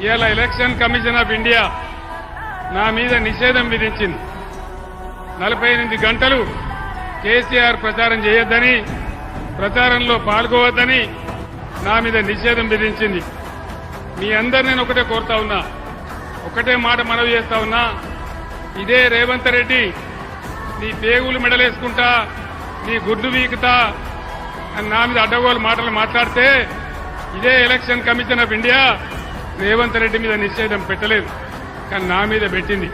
ఇవాళ election commission of India నా మీద నిషేధం విధించింది। 48 గంటలు KCR ప్రచారం చేయొద్దని, ప్రచారంలో పాల్గొవద్దని నా మీద నిషేధం విధించింది। మీ అందరు నేను ఒకటే కోరుతా ఉన్నా, ఒకటే మాట మనవి చేస్తా ఉన్నా, ఇదే రేవంత్ రెడ్డి నీ పేగులు మెడలేసుకుంటా, నీ గుడ్డు వీకుతా అని నా మీద అడ్డగోలు మాటలు మాట్లాడితే ఇదే election commission of India Revanth Reddy మీద నిషేధం పెట్టలేదు, కానీ నా మీద పెట్టింది।